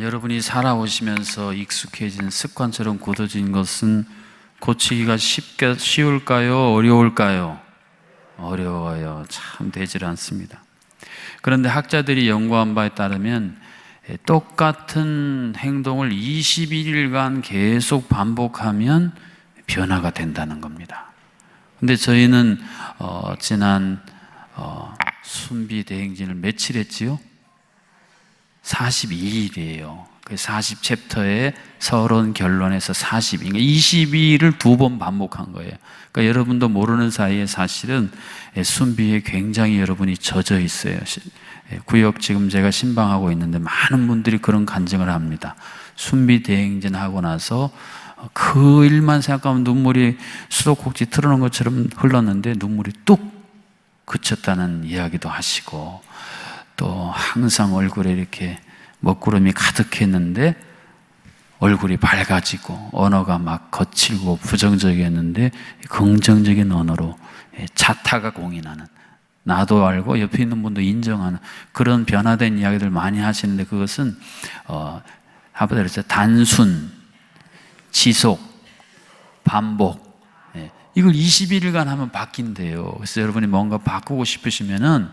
여러분이 살아오시면서 익숙해진 습관처럼 굳어진 것은 고치기가 쉬울까요? 어려울까요? 어려워요. 참 되질 않습니다. 그런데 학자들이 연구한 바에 따르면 똑같은 행동을 21일간 계속 반복하면 변화가 된다는 겁니다. 근데 저희는 지난 순비 대행진을 며칠 했지요? 42일이에요. 그 40챕터에 서론 결론에서 42일, 22일을 2번 반복한 거예요. 그러니까 여러분도 모르는 사이에 사실은 순비에 굉장히 여러분이 젖어 있어요. 구역 지금 제가 신방하고 있는데 많은 분들이 그런 간증을 합니다. 순비 대행진 하고 나서 그 일만 생각하면 눈물이 수도꼭지 틀어놓은 것처럼 흘렀는데 눈물이 뚝 그쳤다는 이야기도 하시고, 또 항상 얼굴에 이렇게 먹구름이 가득했는데 얼굴이 밝아지고 언어가 막 거칠고 부정적이었는데 긍정적인 언어로 자타가 공인하는, 나도 알고 옆에 있는 분도 인정하는 그런 변화된 이야기들 많이 하시는데, 그것은 하버드에서 단순, 지속, 반복, 이걸 21일간 하면 바뀐대요. 그래서 여러분이 뭔가 바꾸고 싶으시면은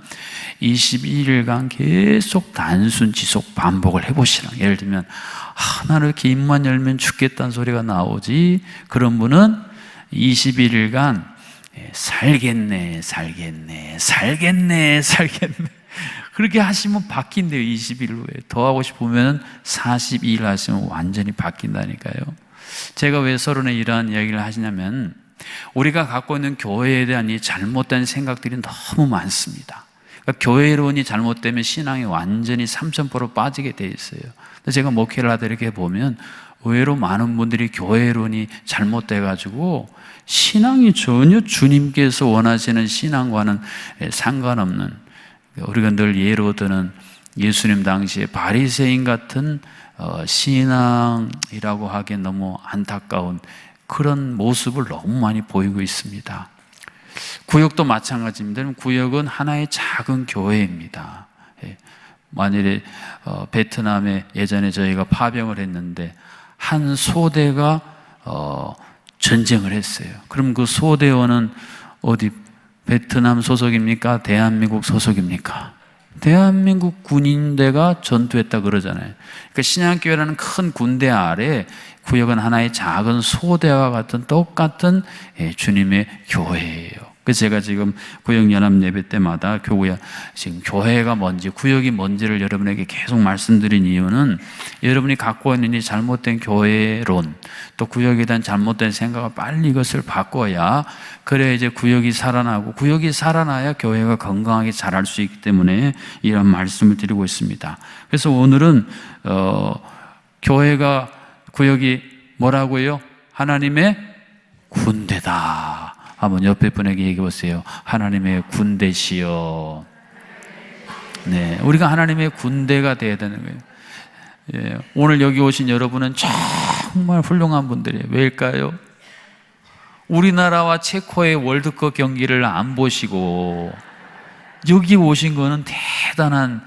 21일간 계속 단순, 지속, 반복을 해보시라. 예를 들면, 나는 이렇게 입만 열면 죽겠다는 소리가 나오지? 그런 분은 21일간 살겠네. 그렇게 하시면 바뀐대요. 20일 후에. 더 하고 싶으면 42일 하시면 완전히 바뀐다니까요. 제가 왜 서론에 이러한 이야기를 하시냐면, 우리가 갖고 있는 교회에 대한 이 잘못된 생각들이 너무 많습니다. 그러니까 교회론이 잘못되면 신앙이 완전히 3000% 빠지게 돼 있어요. 근데 제가 목회를 하다 이렇게 보면 의외로 많은 분들이 교회론이 잘못돼가지고 신앙이 전혀 주님께서 원하시는 신앙과는 상관없는, 우리가 늘 예로 드는 예수님 당시에 바리새인 같은 신앙이라고 하기엔 너무 안타까운 그런 모습을 너무 많이 보이고 있습니다. 구역도 마찬가지입니다. 구역은 하나의 작은 교회입니다. 만일에 베트남에 예전에 저희가 파병을 했는데 한 소대가 전쟁을 했어요. 그럼 그 소대원은 어디 베트남 소속입니까? 대한민국 소속입니까? 대한민국 군인대가 전투했다 그러잖아요. 그러니까 신약교회라는 큰 군대 아래 구역은 하나의 작은 소대와 같은 똑같은 주님의 교회예요. 그래서 제가 지금 구역연합 예배 때마다 지금 교회가 뭔지, 구역이 뭔지를 여러분에게 계속 말씀드린 이유는, 여러분이 갖고 있는 이 잘못된 교회론, 또 구역에 대한 잘못된 생각을 빨리 이것을 바꿔야, 그래야 이제 구역이 살아나고, 구역이 살아나야 교회가 건강하게 자랄 수 있기 때문에 이런 말씀을 드리고 있습니다. 그래서 오늘은 교회가, 구역이 뭐라고요? 하나님의 군대다. 한번 옆에 분에게 얘기해 보세요. 하나님의 군대시여. 네, 우리가 하나님의 군대가 되어야 되는 거예요. 오늘 여기 오신 여러분은 정말 훌륭한 분들이에요. 왜일까요? 우리나라와 체코의 월드컵 경기를 안 보시고 여기 오신 거는 대단한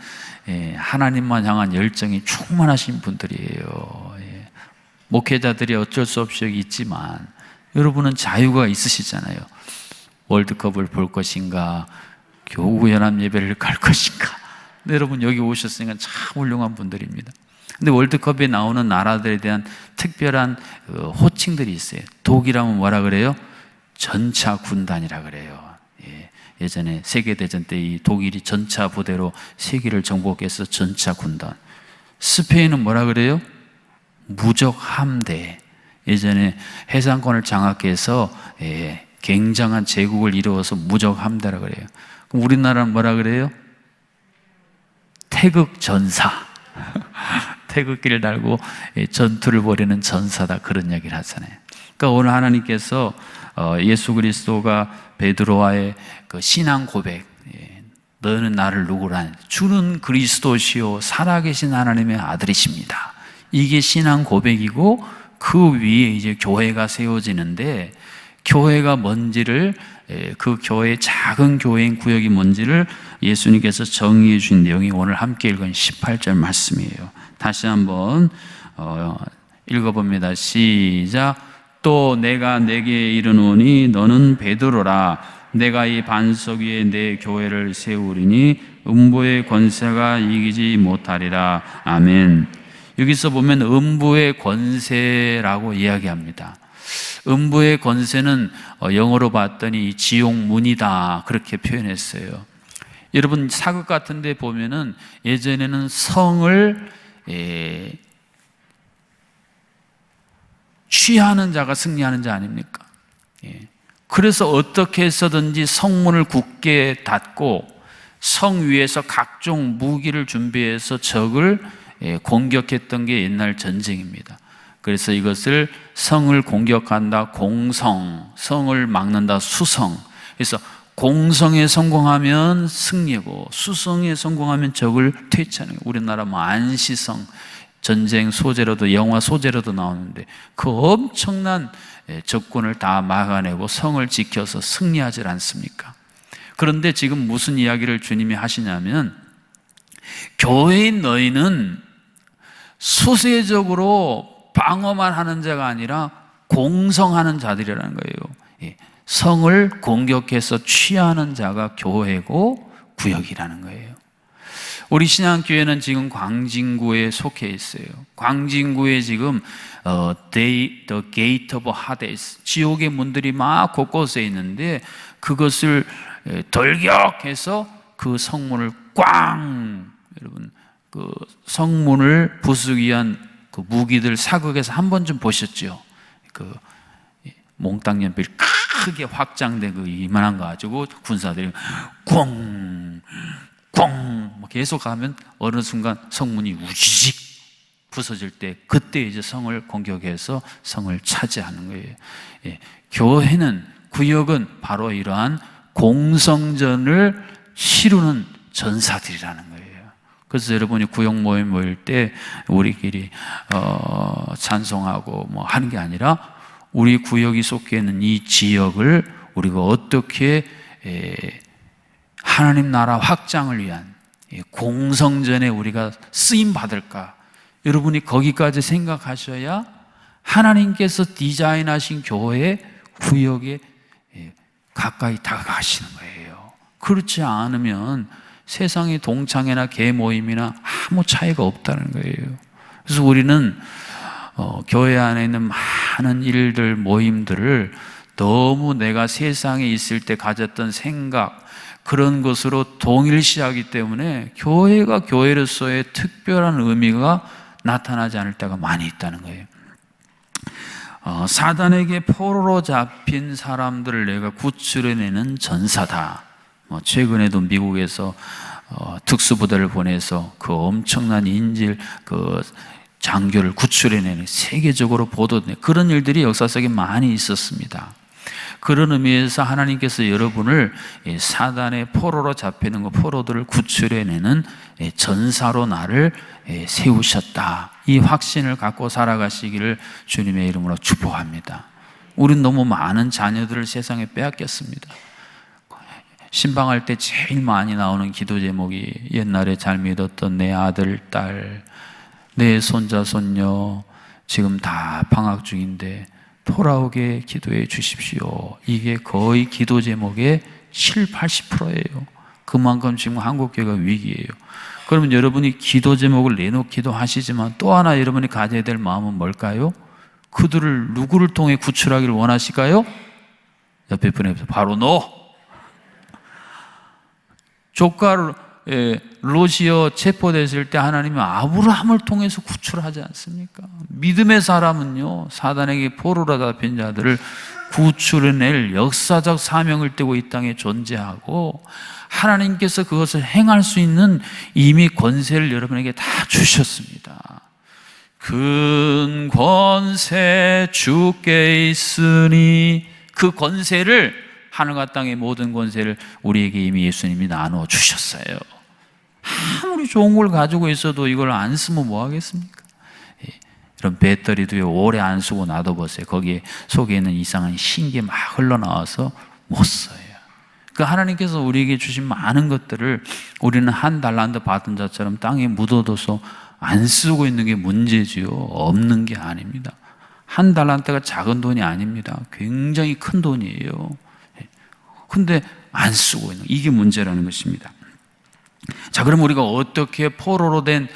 하나님만 향한 열정이 충만하신 분들이에요. 목회자들이 어쩔 수 없이 여기 있지만 여러분은 자유가 있으시잖아요. 월드컵을 볼 것인가, 교구연합 예배를 갈 것인가. 근데 여러분 여기 오셨으니까 참 훌륭한 분들입니다. 근데 월드컵에 나오는 나라들에 대한 특별한 호칭들이 있어요. 독일하면 뭐라 그래요? 전차 군단이라 그래요. 예전에 세계대전 때 이 독일이 전차 부대로 세계를 정복해서 전차 군단. 스페인은 뭐라 그래요? 무적 함대. 예전에 해상권을 장악해서 굉장한 제국을 이루어서 무적 함대라 그래요. 그럼 우리나라는 뭐라 그래요? 태극 전사. 태극기를 달고 전투를 벌이는 전사다, 그런 얘기를 하잖아요. 그러니까 오늘 하나님께서 예수 그리스도가 베드로와의 그 신앙 고백, 너는 나를 누구라? 주는 그리스도시요 살아계신 하나님의 아들이십니다. 이게 신앙 고백이고, 그 위에 이제 교회가 세워지는데, 교회가 뭔지를 그 교회, 작은 교회인 구역이 뭔지를 예수님께서 정의해 준 내용이 오늘 함께 읽은 18절 말씀이에요. 다시 한번 읽어봅니다. 시작. 또 내가 내게 이르노니 너는 베드로라. 내가 이 반석 위에 내 교회를 세우리니 음부의 권세가 이기지 못하리라. 아멘. 여기서 보면 음부의 권세라고 이야기합니다. 음부의 권세는 영어로 봤더니 지옥문이다, 그렇게 표현했어요. 여러분 사극 같은 데 보면은 예전에는 성을 취하는 자가 승리하는 자 아닙니까? 그래서 어떻게 해서든지 성문을 굳게 닫고 성 위에서 각종 무기를 준비해서 적을 공격했던 게 옛날 전쟁입니다. 그래서 이것을 성을 공격한다 공성, 성을 막는다 수성. 그래서 공성에 성공하면 승리고 수성에 성공하면 적을 퇴치하는 거예요. 우리나라 뭐 안시성 전쟁 소재로도, 영화 소재로도 나오는데 그 엄청난 적군을 다 막아내고 성을 지켜서 승리하지 않습니까? 그런데 지금 무슨 이야기를 주님이 하시냐면, 교회인 너희는 수세적으로 방어만 하는 자가 아니라 공성하는 자들이라는 거예요. 성을 공격해서 취하는 자가 교회고 구역이라는 거예요. 우리 신앙교회는 지금 광진구에 속해 있어요. 광진구에 지금 The Gate of Hades, 지옥의 문들이 막 곳곳에 있는데 그것을 돌격해서 그 성문을 꽝, 여러분 그 성문을 부수기 위한 그 무기들 사극에서 한 번쯤 보셨죠? 그 몽땅 연필 크게 확장된 그 이만한 거 가지고 군사들이 꽝 꽝 계속 하면 어느 순간 성문이 우지직 부서질 때, 그때 이제 성을 공격해서 성을 차지하는 거예요. 교회는, 구역은 바로 이러한 공성전을 치르는 전사들이라는 거예요. 그래서 여러분이 구역 모임 모일 때 우리끼리 찬송하고 뭐 하는 게 아니라 우리 구역이 속해 있는 이 지역을 우리가 어떻게 하나님 나라 확장을 위한 공성전에 우리가 쓰임 받을까? 여러분이 거기까지 생각하셔야 하나님께서 디자인하신 교회 구역에 가까이 다가가시는 거예요. 그렇지 않으면 세상의 동창회나 개모임이나 아무 차이가 없다는 거예요. 그래서 우리는 교회 안에 있는 많은 일들, 모임들을 너무 내가 세상에 있을 때 가졌던 생각, 그런 것으로 동일시하기 때문에 교회가 교회로서의 특별한 의미가 나타나지 않을 때가 많이 있다는 거예요. 사단에게 포로로 잡힌 사람들을 내가 구출해내는 전사다. 최근에도 미국에서 특수부대를 보내서 그 엄청난 인질 그 장교를 구출해내는, 세계적으로 보도된 그런 일들이 역사 속에 많이 있었습니다. 그런 의미에서 하나님께서 여러분을 사단의 포로로 잡히는 그 포로들을 구출해내는 전사로 나를 세우셨다. 이 확신을 갖고 살아가시기를 주님의 이름으로 축복합니다. 우린 너무 많은 자녀들을 세상에 빼앗겼습니다. 신방할 때 제일 많이 나오는 기도 제목이 옛날에 잘 믿었던 내 아들, 딸, 내 손자, 손녀 지금 다 방학 중인데 돌아오게 기도해 주십시오. 이게 거의 기도 제목의 80%예요. 그만큼 지금 한국교회가 위기예요. 그러면 여러분이 기도 제목을 내놓기도 하시지만 또 하나 여러분이 가져야 될 마음은 뭘까요? 그들을 누구를 통해 구출하기를 원하실까요? 옆에 분에서 바로 너! 조카 롯이요 체포됐을 때 하나님은 아브라함을 통해서 구출하지 않습니까? 믿음의 사람은요, 사단에게 포로로 잡힌 자들을 구출해낼 역사적 사명을 띠고 이 땅에 존재하고, 하나님께서 그것을 행할 수 있는 이미 권세를 여러분에게 다 주셨습니다. 큰 권세 주께 있으니, 그 권세를, 하늘과 땅의 모든 권세를 우리에게 이미 예수님이 나누어 주셨어요. 아무리 좋은 걸 가지고 있어도 이걸 안 쓰면 뭐 하겠습니까? 이런 배터리도요, 오래 안 쓰고 놔둬보세요. 거기에 속에 있는 이상한 신기 막 흘러나와서 못 써요. 그 하나님께서 우리에게 주신 많은 것들을 우리는 한 달란트 받은 자처럼 땅에 묻어둬서 안 쓰고 있는 게 문제지요. 없는 게 아닙니다. 한 달란트가 작은 돈이 아닙니다. 굉장히 큰 돈이에요. 근데 안 쓰고 있는, 이게 문제라는 것입니다. 자, 그럼 우리가 어떻게 포로로 된,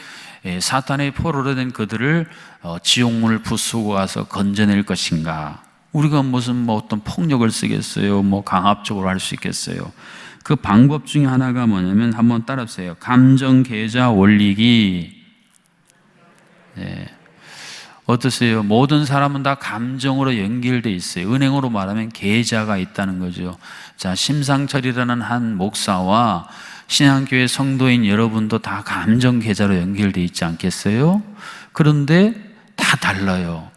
사탄의 포로로 된 그들을 지옥문을 부수고 가서 건져낼 것인가? 우리가 무슨 어떤 폭력을 쓰겠어요? 강압적으로 할 수 있겠어요? 그 방법 중에 하나가 뭐냐면 한번 따라하세요. 감정 계좌 올리기. 네. 어떠세요? 모든 사람은 다 감정으로 연결돼 있어요. 은행으로 말하면 계좌가 있다는 거죠. 자, 심상철이라는 한 목사와 신앙교회 성도인 여러분도 다 감정 계좌로 연결돼 있지 않겠어요? 그런데 다 달라요.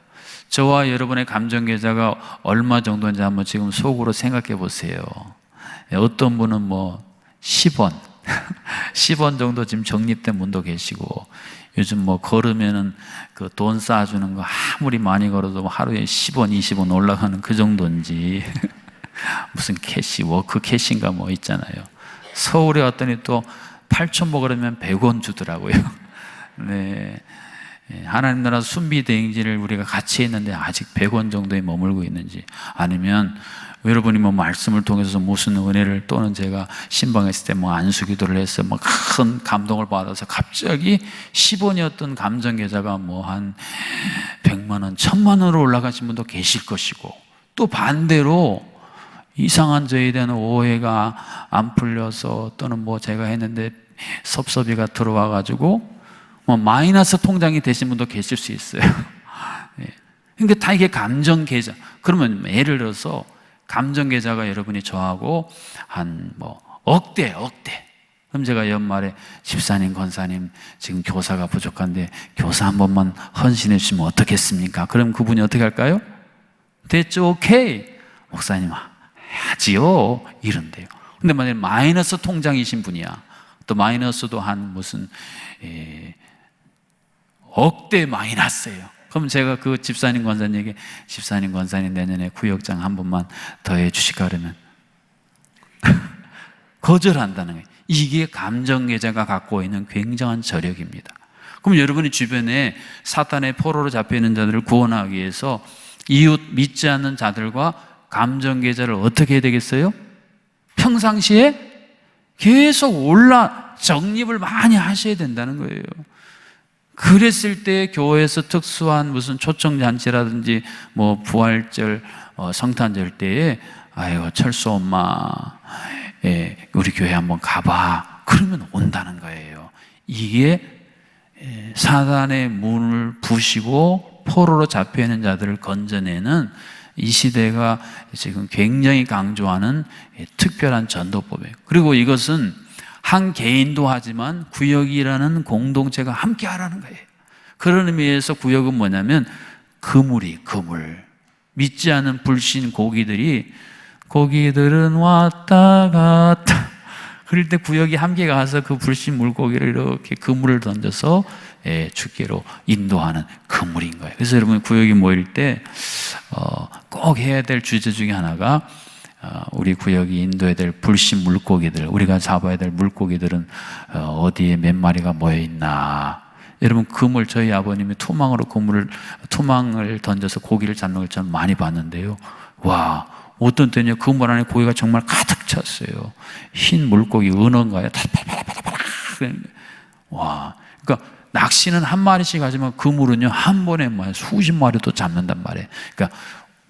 저와 여러분의 감정 계좌가 얼마 정도인지 한번 지금 속으로 생각해 보세요. 어떤 분은 10원, 10원 정도 지금 적립된 분도 계시고, 요즘 걸으면은 그 돈 쌓아주는 거 아무리 많이 걸어도 하루에 10원, 20원 올라가는 그 정도인지, 무슨 캐시, 워크 캐시인가 있잖아요. 서울에 왔더니 또 8천 그러면 100원 주더라고요. 네. 하나님 나라 순비 대행진을 우리가 같이 했는데 아직 100원 정도에 머물고 있는지, 아니면 여러분이 말씀을 통해서 무슨 은혜를, 또는 제가 신방했을 때 안수기도를 해서 큰 감동을 받아서 갑자기 10원이었던 감정 계좌가 한 100만 원, 1000만 원으로 올라가신 분도 계실 것이고, 또 반대로 이상한 저에 대한 오해가 안 풀려서, 또는 제가 했는데 섭섭이가 들어와가지고 마이너스 통장이 되신 분도 계실 수 있어요. 그러니까 다 이게 감정 계좌. 그러면 예를 들어서 감정 계좌가 여러분이 저하고 한 억대. 그럼 제가 연말에 집사님, 권사님 지금 교사가 부족한데 교사 한 번만 헌신해 주시면 어떻겠습니까? 그럼 그분이 어떻게 할까요? 됐죠, 오케이. 목사님 해야지요. 이런데요. 근데 만약에 마이너스 통장이신 분이야. 또 마이너스도 한 무슨 억대 마이너스예요. 그럼 제가 그 집사님, 권사님에게 집사님, 권사님 내년에 구역장 한 번만 더 해주실까 그러면 거절한다는 거예요. 이게 감정계좌가 갖고 있는 굉장한 저력입니다. 그럼 여러분이 주변에 사탄의 포로로 잡혀있는 자들을 구원하기 위해서 이웃 믿지 않는 자들과 감정계좌를 어떻게 해야 되겠어요? 평상시에 계속 적립을 많이 하셔야 된다는 거예요. 그랬을 때 교회에서 특수한 무슨 초청잔치라든지 부활절, 성탄절 때에 아유 철수 엄마 우리 교회 한번 가봐. 그러면 온다는 거예요. 이게 사단의 문을 부시고 포로로 잡혀있는 자들을 건져내는 이 시대가 지금 굉장히 강조하는 특별한 전도법이에요. 그리고 이것은 한 개인도 하지만 구역이라는 공동체가 함께 하라는 거예요. 그런 의미에서 구역은 뭐냐면 그물. 믿지 않은 불신 고기들은 왔다 갔다. 그럴 때 구역이 함께 가서 그 불신 물고기를 이렇게 그물을 던져서 주께로 인도하는 그물인 거예요. 그래서 여러분 구역이 모일 때 꼭 해야 될 주제 중에 하나가 우리 구역이 인도해야 될 불신 물고기들, 우리가 잡아야 될 물고기들은 어디에 몇 마리가 모여 있나. 여러분 그물, 저희 아버님이 투망을 던져서 고기를 잡는 걸 저는 많이 봤는데요. 와, 어떤 때는요 그물 안에 고기가 정말 가득 찼어요. 흰 물고기, 은어인가요? 와, 그러니까 낚시는 한 마리씩 하지만 그물은요 한 번에 수십 마리도 잡는단 말이에요. 그러니까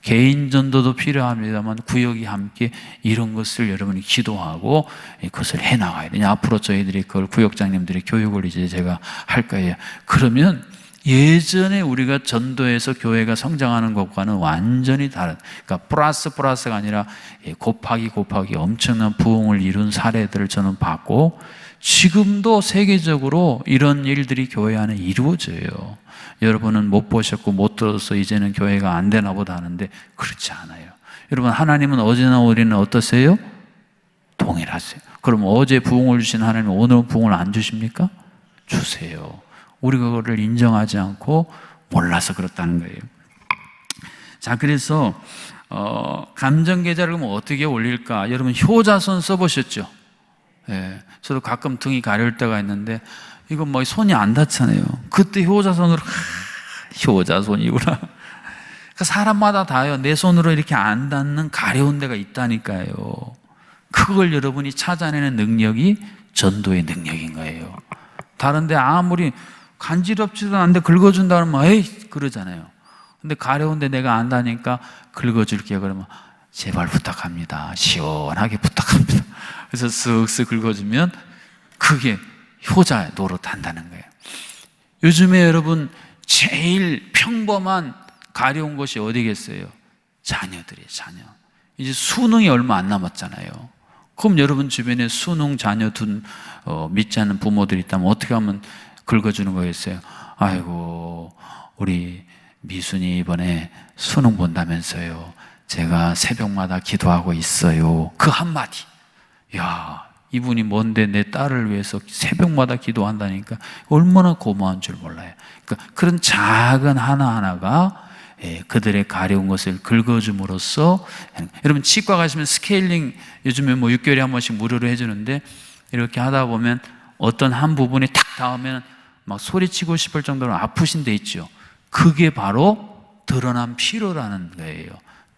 개인 전도도 필요합니다만 구역이 함께 이런 것을 여러분이 기도하고 그것을 해나가야 돼요. 앞으로 저희들이 그걸 구역장님들이 교육을 이제 제가 할 거예요. 그러면 예전에 우리가 전도해서 교회가 성장하는 것과는 완전히 다른, 그러니까 플러스가 아니라 곱하기 엄청난 부흥을 이룬 사례들을 저는 봤고, 지금도 세계적으로 이런 일들이 교회 안에 이루어져요. 여러분은 못 보셨고 못 들어서 이제는 교회가 안 되나 보다 하는데 그렇지 않아요. 여러분 하나님은 어제나 오늘은 어떠세요? 동일하세요. 그럼 어제 부흥을 주신 하나님은 오늘은 부흥을 안 주십니까? 주세요. 우리가 그거를 인정하지 않고 몰라서 그렇다는 거예요. 자, 그래서 감정 계좌를 그럼 어떻게 올릴까? 여러분 효자손 써보셨죠? 예, 저도 가끔 등이 가려울 때가 있는데 이거 뭐 손이 안 닿잖아요. 그때 효자손으로 효자손이구나. 그러니까 사람마다 다요. 내 손으로 이렇게 안 닿는 가려운 데가 있다니까요. 그걸 여러분이 찾아내는 능력이 전도의 능력인 거예요. 다른데 아무리 간지럽지도 않은데 긁어준다 그러면 에이 그러잖아요. 근데 가려운데 내가 안다니까 긁어줄게요. 그러면 제발 부탁합니다. 시원하게 부탁합니다. 그래서 쓱쓱 긁어주면 그게 효자 노릇한다는 거예요. 요즘에 여러분 제일 평범한 가려운 것이 어디겠어요? 자녀들이에요. 자녀. 이제 수능이 얼마 안 남았잖아요. 그럼 여러분 주변에 수능 자녀 둔 믿지 않는 부모들이 있다면 어떻게 하면 긁어주는 거겠어요? 아이고 우리 미순이 이번에 수능 본다면서요. 제가 새벽마다 기도하고 있어요. 그 한마디. 야, 이분이 뭔데 내 딸을 위해서 새벽마다 기도한다니까 얼마나 고마운 줄 몰라요. 그러니까 그런 작은 하나하나가 그들의 가려운 것을 긁어줌으로써, 여러분 치과 가시면 스케일링 요즘에 뭐 6개월에 한 번씩 무료로 해주는데 이렇게 하다 보면 어떤 한 부분이 탁 닿으면 막 소리치고 싶을 정도로 아프신 데 있죠. 그게 바로 드러난 피로라는 거예요.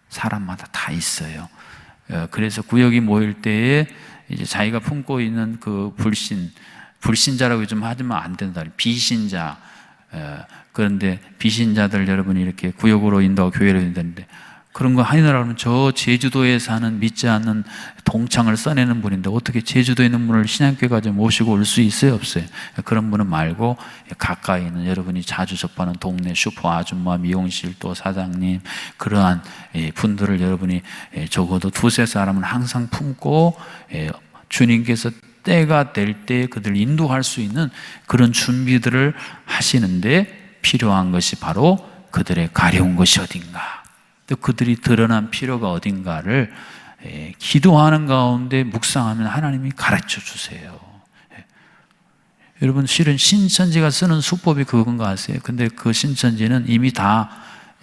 사람마다 다 있어요. 그래서 구역이 모일 때에 이제 자기가 품고 있는 그 불신자라고 요즘 하지만 안 된다. 비신자. 그런데 비신자들 여러분이 이렇게 구역으로 인도하고 교회로 인도하는데 그런 거 하느라 그러면 저 제주도에 사는 믿지 않는 동창을 써내는 분인데 어떻게 제주도에 있는 분을 신앙교회까지 모시고 올 수 있어요? 없어요? 그런 분은 말고 가까이 있는 여러분이 자주 접하는 동네 슈퍼 아줌마, 미용실 또 사장님 그러한 분들을 여러분이 적어도 두세 사람은 항상 품고 주님께서 때가 될 때 그들을 인도할 수 있는 그런 준비들을 하시는데 필요한 것이 바로 그들의 가려운 것이 어딘가 또 그들이 드러난 필요가 어딘가를 기도하는 가운데 묵상하면 하나님이 가르쳐 주세요. 여러분 실은 신천지가 쓰는 수법이 그건 거 아세요? 근데 그 신천지는 이미 다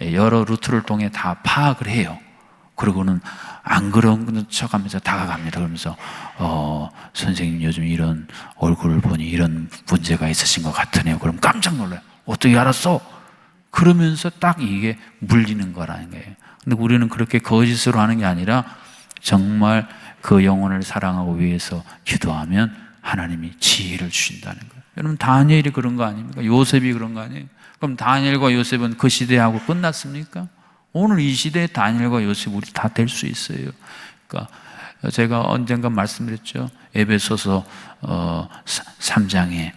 여러 루트를 통해 다 파악을 해요. 그러고는 안 그런 척하면서 다가갑니다. 그러면서 선생님 요즘 이런 얼굴을 보니 이런 문제가 있으신 것 같으네요. 그럼 깜짝 놀라요. 어떻게 알았어? 그러면서 딱 이게 물리는 거라는 거예요. 근데 우리는 그렇게 거짓으로 하는 게 아니라 정말 그 영혼을 사랑하고 위해서 기도하면 하나님이 지혜를 주신다는 거예요. 여러분 다니엘이 그런 거 아닙니까? 요셉이 그런 거 아니에요? 그럼 다니엘과 요셉은 그 시대하고 끝났습니까? 오늘 이 시대에 다니엘과 요셉 우리 다 될 수 있어요. 그러니까 제가 언젠가 말씀드렸죠. 에베소서 3장에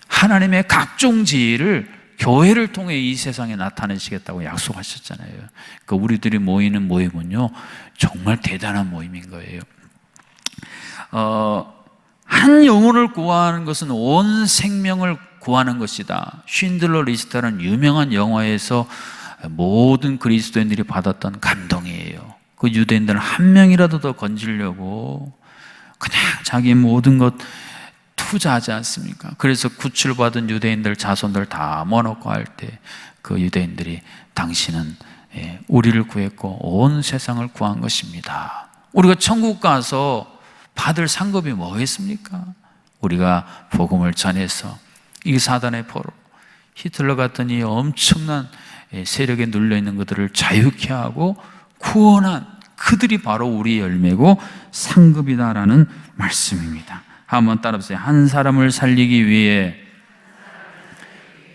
하나님의 각종 지혜를 교회를 통해 이 세상에 나타내시겠다고 약속하셨잖아요. 그러니까 우리들이 모이는 모임은요 정말 대단한 모임인 거예요. 한 영혼을 구하는 것은 온 생명을 구하는 것이다. 쉰들러 리스트라는 유명한 영화에서 모든 그리스도인들이 받았던 감동이에요. 그 유대인들은 한 명이라도 더 건지려고 그냥 자기 모든 것 투자하지 않습니까? 그래서 구출받은 유대인들 자손들 다 모아놓고 할 때 그 유대인들이 당신은 우리를 구했고 온 세상을 구한 것입니다. 우리가 천국 가서 받을 상급이 뭐겠습니까? 우리가 복음을 전해서 이 사단의 포로 히틀러 같은 이 엄청난 세력에 눌려있는 것들을 자유케 하고 구원한 그들이 바로 우리의 열매고 상급이다라는 말씀입니다. 한번 따라하세요. 한 사람을 살리기 위해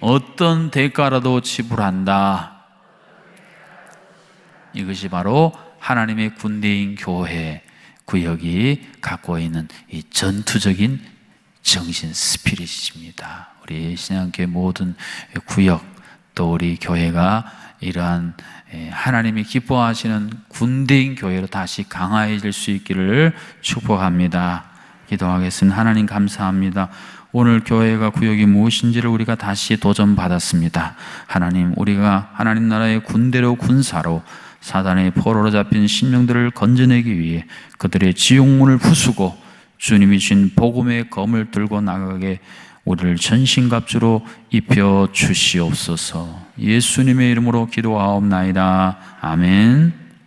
어떤 대가라도 지불한다. 이것이 바로 하나님의 군대인 교회 구역이 갖고 있는 이 전투적인 정신 스피릿입니다. 우리 신앙교회 모든 구역 또 우리 교회가 이러한 하나님이 기뻐하시는 군대인 교회로 다시 강화해질 수 있기를 축복합니다. 기도하겠습니다. 하나님 감사합니다. 오늘 교회가 구역이 무엇인지를 우리가 다시 도전받았습니다. 하나님, 우리가 하나님 나라의 군대로 군사로 사단의 포로로 잡힌 심령들을 건져내기 위해 그들의 지옥문을 부수고 주님이 주신 복음의 검을 들고 나가게 우리를 전신갑주로 입혀 주시옵소서. 예수님의 이름으로 기도하옵나이다. 아멘.